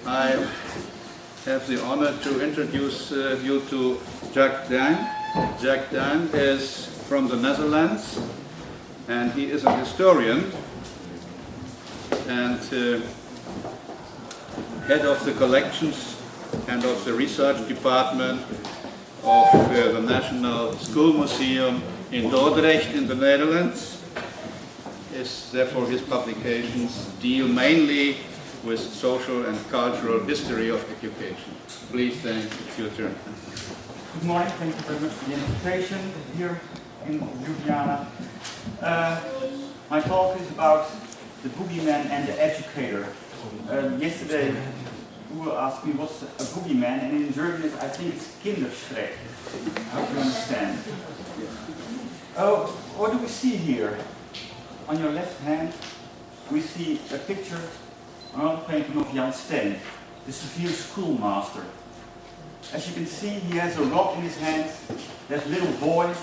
I have the honor to introduce you to Jacques Dane. Jacques Dane is from the Netherlands, and he is a historian and head of the collections and of the research department of the National Schulmuseen in Dordrecht in the Netherlands. Therefore his publications deal mainly with social and cultural history of education. Please, then it's your turn. Good morning, thank you very much for the invitation here in Ljubljana. My talk is about the boogeyman and the educator. Yesterday, Uwe asked me what's a boogeyman, and in German I think it's kinderschreck. I hope you understand. Oh, what do we see here? On your left hand, we see a picture, an old painting of Jacques Dane, the severe schoolmaster. As you can see, he has a rod in his hand. There's a little boy,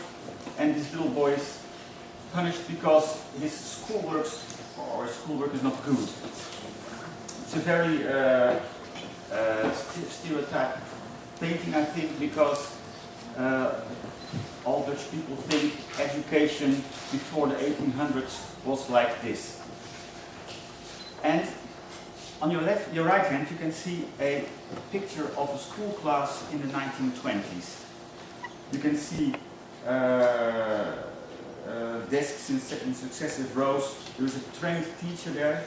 and this little boy is punished because his schoolwork is not good. It's a very stereotype painting, I think, because all Dutch people think education before the 1800s was like this. And on your right hand, you can see a picture of a school class in the 1920s. You can see desks in successive rows. There is a trained teacher there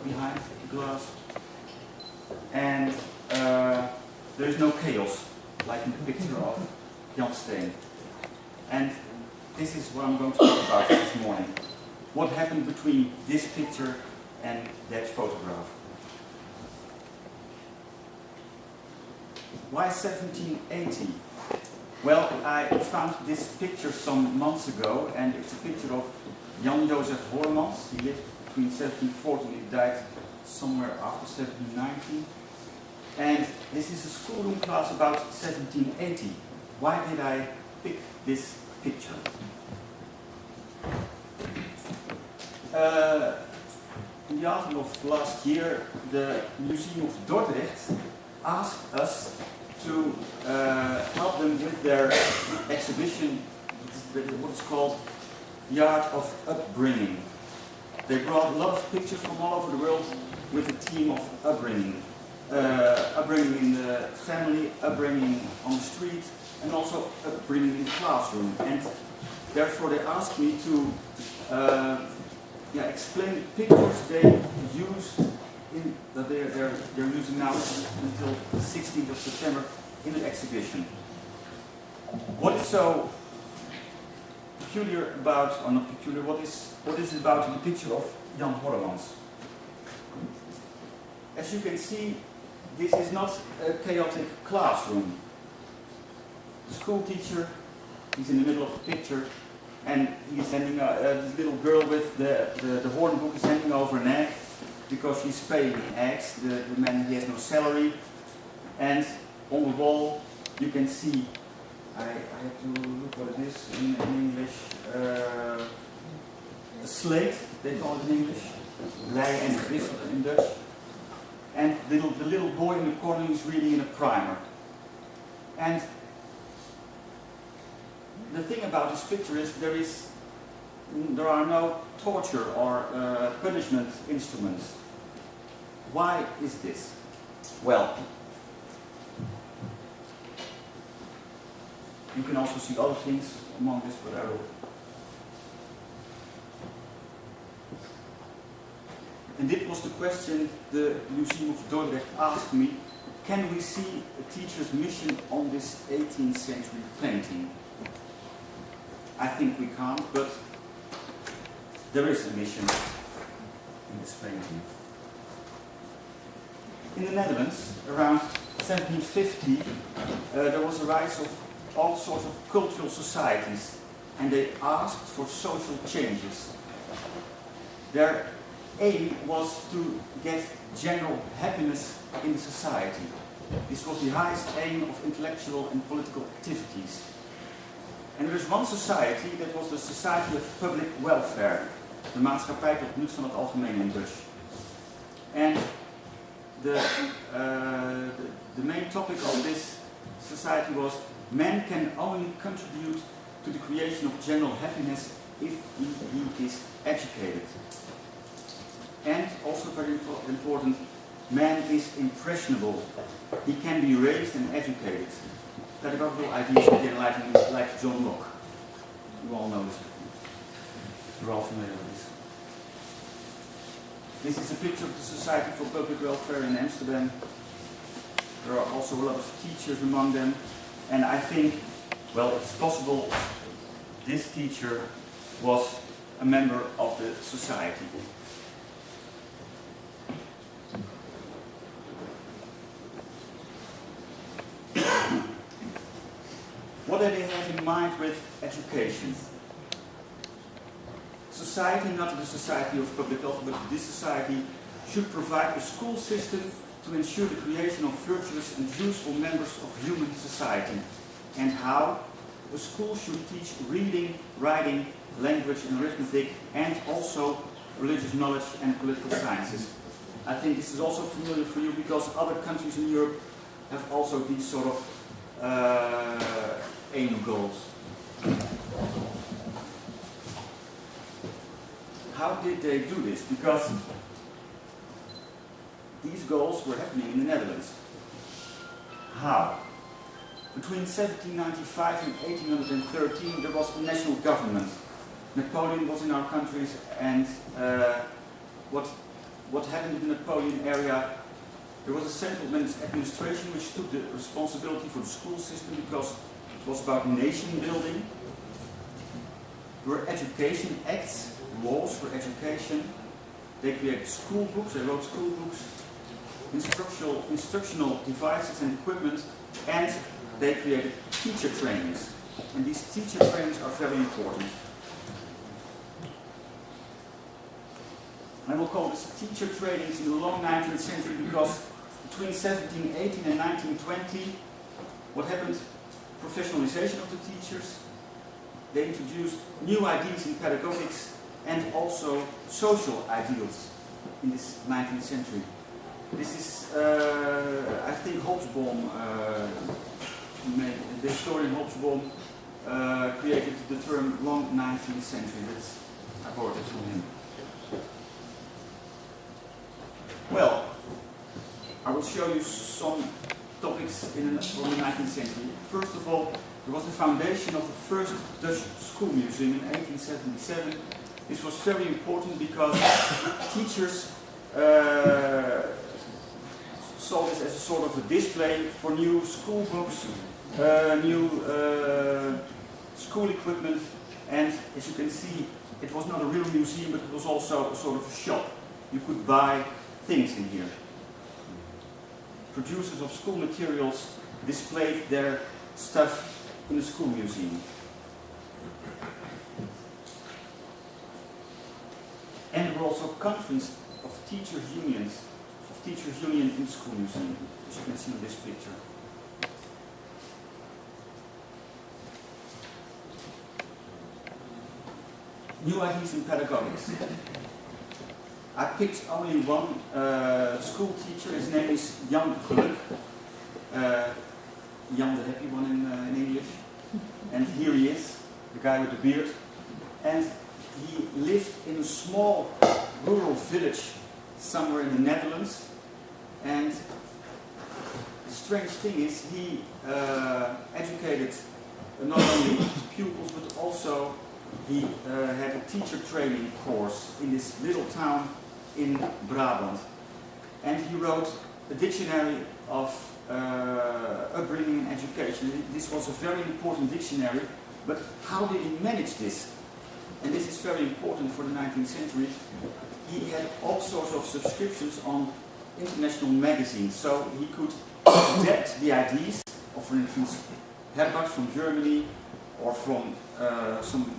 behind the glass, and there is no chaos like in the picture of Jacques Dane. And this is what I'm going to talk about this morning. What happened between this picture and that photograph? Why 1780? Well, I found this picture some months ago, and it's a picture of Jan Joseph Hormans. He lived between 1740 and he died somewhere after 1790. And this is a schoolroom class about 1780. Why did I pick this picture? In the autumn of last year, the Museum of Dordrecht asked us to help them with their exhibition, what is called The Art of Upbringing. They brought a lot of pictures from all over the world with the theme of upbringing. Upbringing in the family, upbringing on the street, and also upbringing in the classroom. And therefore they asked me to explain the pictures they used that they're using now until the 16th of September in the exhibition. What is so peculiar about, or not peculiar, what is it about the picture of Jan Hormans? As you can see, this is not a chaotic classroom. The school teacher is in the middle of the picture, and he's handing this little girl with the horn book is handing over an egg because she's paying eggs. The man, he has no salary, and on the wall you can see, I have to look what it is in English, a slate, they call it in English, lei en griffel in Dutch, and the little boy in the corner is reading in a primer. And the thing about this picture is there are no torture or punishment instruments. Why is this? Well, you can also see other things among this, but I will. And this was the question the Museum of Dordrecht asked me: can we see a teacher's mission on this 18th century painting? I think we can't, but there is a mission in this painting. In the Netherlands, around 1750, there was a rise of all sorts of cultural societies, and they asked for social changes. Their aim was to get general happiness in the society. This was the highest aim of intellectual and political activities. And there is one society, that was the Society of Public Welfare. De maatschappij tot nut van het algemeen in Dutch. And the main topic of this society was man can only contribute to the creation of general happiness if he is educated. And also very important, man is impressionable. He can be raised and educated. Pedagogical ideas begin like John Locke. You all know this. You're all familiar with this. This is a picture of the Society for Public Welfare in Amsterdam. There are also a lot of teachers among them. And I think, well, it's possible this teacher was a member of the society. What do they have in mind with education? Society, not the Society of Public Health, but this society should provide a school system to ensure the creation of virtuous and useful members of human society. And how? A school should teach reading, writing, language and arithmetic, and also religious knowledge and political sciences. I think this is also familiar for you because other countries in Europe have also these sort of aim goals. How did they do this? Because these goals were happening in the Netherlands. How? Between 1795 and 1813 there was a national government. Napoleon was in our countries, and what happened in the Napoleon area, there was a central administration which took the responsibility for the school system because it was about nation building. There were education acts, laws for education. They created school books, they wrote school books, instructional devices and equipment, and they created teacher trainings. And these teacher trainings are very important. I will call this teacher trainings in the long 19th century because between 1718 and 1920, what happened? Professionalization of the teachers. They introduced new ideas in pedagogics and also social ideals in this 19th century. This is, I think, Hobsbawm, the historian Hobsbawm, created the term long 19th century. That's, I borrowed it from him. Well, I will show you some topics from the 19th century. First of all, there was the foundation of the first Dutch school museum in 1877. This was very important because teachers saw this as a sort of a display for new school books, new school equipment, and as you can see, it was not a real museum, but it was also a sort of a shop. You could buy things in here. Producers of school materials displayed their stuff in the school museum. And there were also conferences of teachers' unions, in the school museum, as you can see in this picture. New ideas in pedagogics. I picked only one school teacher. His name is Jan Geluk. Jan the happy one in English. And here he is, the guy with the beard. And he lived in a small rural village somewhere in the Netherlands. And the strange thing is he educated not only pupils but also he had a teacher training course in this little town in Brabant. And he wrote a dictionary of upbringing and education. This was a very important dictionary, but how did he manage this? And this is very important for the 19th century. He had all sorts of subscriptions on international magazines, so he could adapt the ideas of, for instance, Herbert from Germany, or from some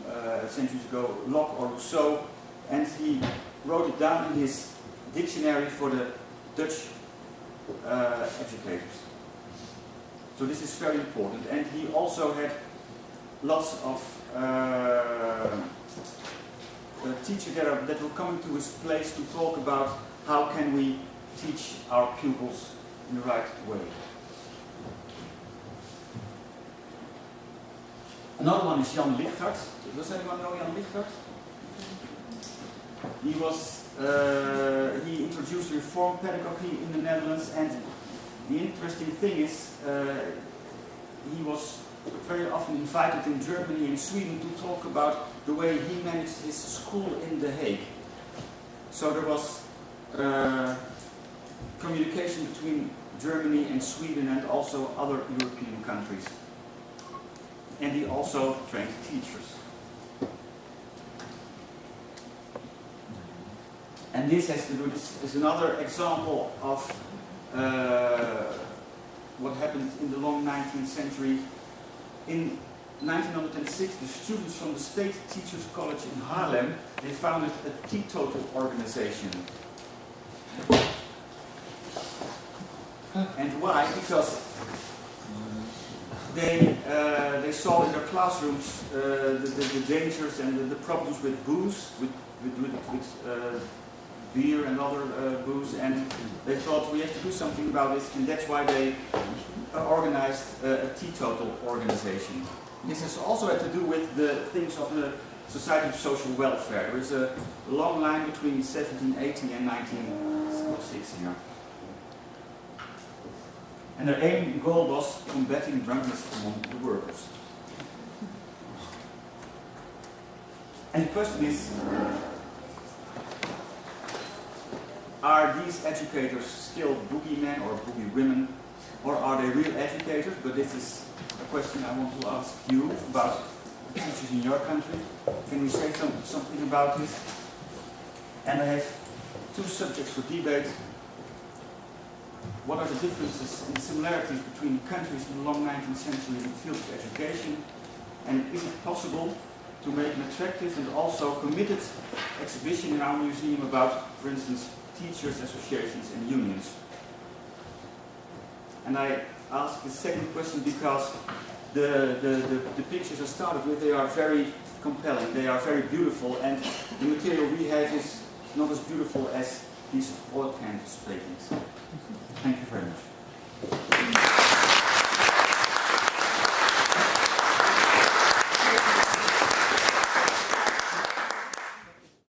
centuries ago, Locke or Rousseau, and he wrote it down in his dictionary for the Dutch educators. So this is very important. And he also had lots of teachers that were coming to his place to talk about how can we teach our pupils in the right way. Another one is Jan Lichthart. Does anyone know Jan Lichthart? He introduced reform pedagogy in the Netherlands, and the interesting thing is he was very often invited in Germany and Sweden to talk about the way he managed his school in The Hague. So there was communication between Germany and Sweden and also other European countries. And he also trained teachers. And this has to do, this is another example of what happened in the long 19th century. In 1906, the students from the State Teachers College in Haarlem, they founded a teetotal organization. And why? Because they saw in their classrooms the dangers and the problems with booze, with beer and other booze, and they thought we have to do something about this, and that's why they organized a teetotal organization. This has also had to do with the things of the Society of Social Welfare. There is a long line between 1780 and 1906 here. And their aim and goal was combating drunkenness among the workers. And the question is, are these educators still boogeymen or boogeywomen, or are they real educators? But this is a question I want to ask you about the teachers in your country. Can we say something about this? And I have two subjects for debate. What are the differences and similarities between countries in the long 19th century in the field of education? And is it possible to make an attractive and also committed exhibition in our museum about, for instance, teachers' associations and unions? And I ask the second question because the pictures I started with, they are very compelling, they are very beautiful, and the material we have is not as beautiful as these oil canvas paintings. Thank you very much.